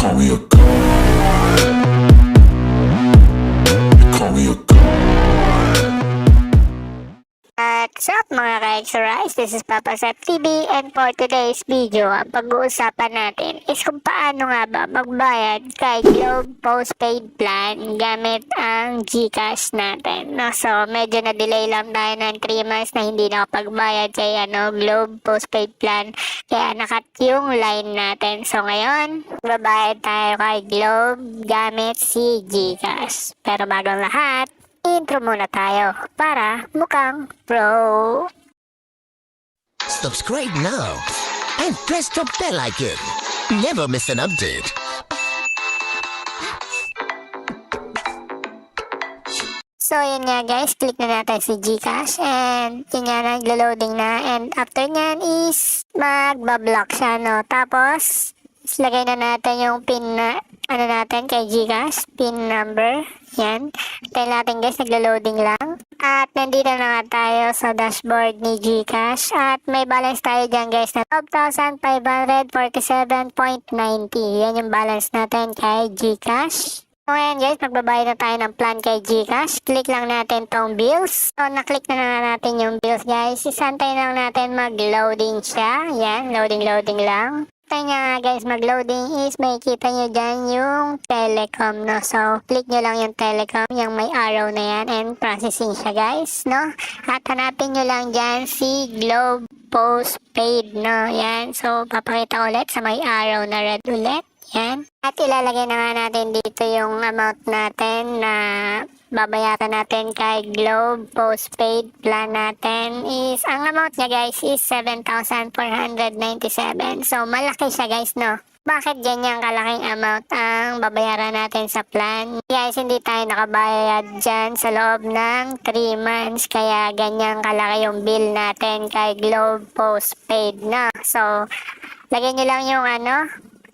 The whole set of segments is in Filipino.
call me a god. You call me a god. What's up mga ka-Exorize? This is Papa Sep TV, and for today's video, ang pag-uusapan natin is kung paano nga ba magbayad kay Globe Postpaid Plan gamit ang GCash natin. No? So medyo na-delay lang tayo ng 3 months na hindi nakapagbayad kay Globe Postpaid Plan, kaya nakat yung line natin. So ngayon, babayad tayo kay Globe gamit si GCash. Pero bagong lahat, intro muna tayo para mukhang pro. Subscribe now and press the bell icon. Never miss an update. So yun nga guys, click na natin si GCash and yun nga, naglo-loading na, and after nyan is magbablock siya, no? Tapos lagay na natin yung pin na natin kay GCash, pin number. Yan. Tayo natin guys, naglo-loading lang. At nandito na nga tayo sa dashboard ni GCash. At may balance tayo dyan guys na 12,547.90. Yan yung balance natin kay GCash. So ngayon guys, magbabayad na tayo ng plan kay GCash. Click lang natin tong bills. So na-click na natin yung bills guys. Isantay lang natin mag-loading siya. Yan, loading lang. After nga guys mag-loading is makikita nyo dyan yung telecom, no? So click nyo lang yung telecom, yung may arrow na yan, and processing siya guys, no? At hanapin nyo lang dyan si Globe Postpaid, no? Yan, so papakita ulit sa may arrow na red ulit. Yan. At ilalagay na nga natin dito yung amount natin na babayaran natin kay Globe Postpaid Plan natin is, ang amount niya guys is 7,497. So malaki siya guys, no? Bakit ganyan kalaking amount ang babayaran natin sa plan? Guys, hindi tayo nakabayad dyan sa loob ng 3 months, kaya ganyan kalaki yung bill natin kay Globe Postpaid, no? So lagay nyo lang yung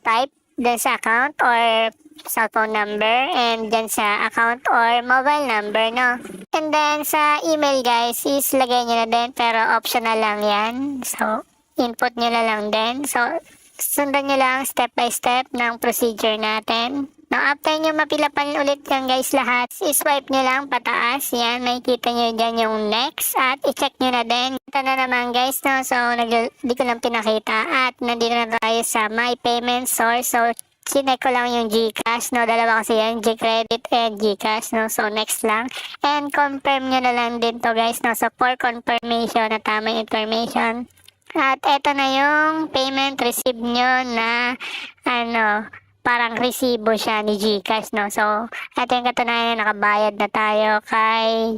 type dyan sa account or cellphone number, and dyan sa account or mobile number, no? And then sa email guys is lagay nyo na din, pero optional lang yan. So input nyo na lang din. So sundan nyo lang step by step ng procedure natin. Now after nyo mapilapan ulit yan guys lahat, i-swipe nyo lang pataas. Yan, makikita nyo dyan yung next, at i-check nyo na din. Ito na naman guys, no? So di ko lang pinakita, at nandito na tayo sa my payment source. So sinek ko lang yung GCash, no? Dalawa kasi yan, GCredit and GCash, no? So next lang, and confirm nyo na lang din to guys, no? So for confirmation na tama yung information. At eto na yung payment receipt nyo na parang resibo siya ni GCash, no? So ito yung katunayan na nakabayad na tayo kay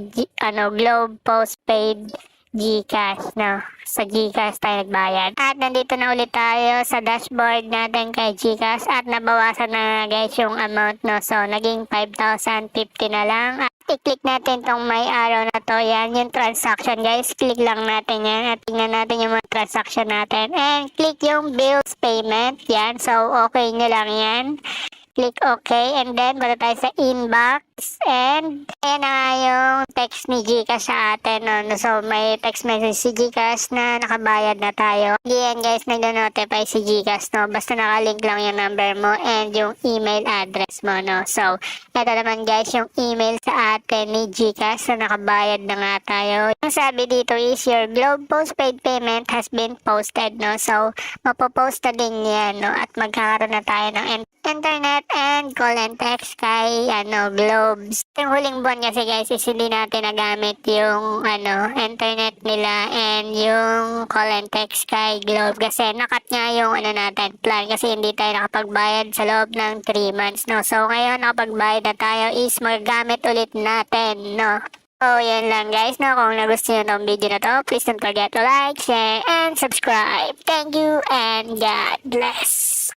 Globe Postpaid GCash, no? Sa GCash tayo nagbayad. At nandito na ulit tayo sa dashboard natin kay GCash, at nabawasan na guys yung amount, no? So naging 5,050 na lang. At i-click natin tong may arrow na to. Yan yung transaction guys. Click lang natin yan at tingnan natin yung mga transaction natin, and click yung bills payment. Yan, so okay nyo lang yan. Click OK, and then bata tayo sa inbox, and ayan na nga yung text ni GCash sa atin, no? So may text message si GCash na nakabayad na tayo. Yan guys, nag-notify si GCash, no? Basta nakalink lang yung number mo and yung email address mo, no? So ito naman guys yung email sa atin ni GCash na nakabayad na nga tayo. Yung sabi dito is your Globe Postpaid payment has been posted, no? So mapopost na din yan, no? At magkakaroon na tayo ng internet and call and text kay Globes. Yung huling buwan kasi guys is hindi natin nagamit yung internet nila and yung call and text kay Globe kasi nakat nga yung natin plan, kasi hindi tayo nakapagbayad sa loob ng 3 months, no? So ngayon nakapagbayad na tayo is magagamit ulit natin, no? So yan lang guys, no? Kung nagustuhan nyo tong video na to, please don't forget to like, share, and subscribe. Thank you and God bless.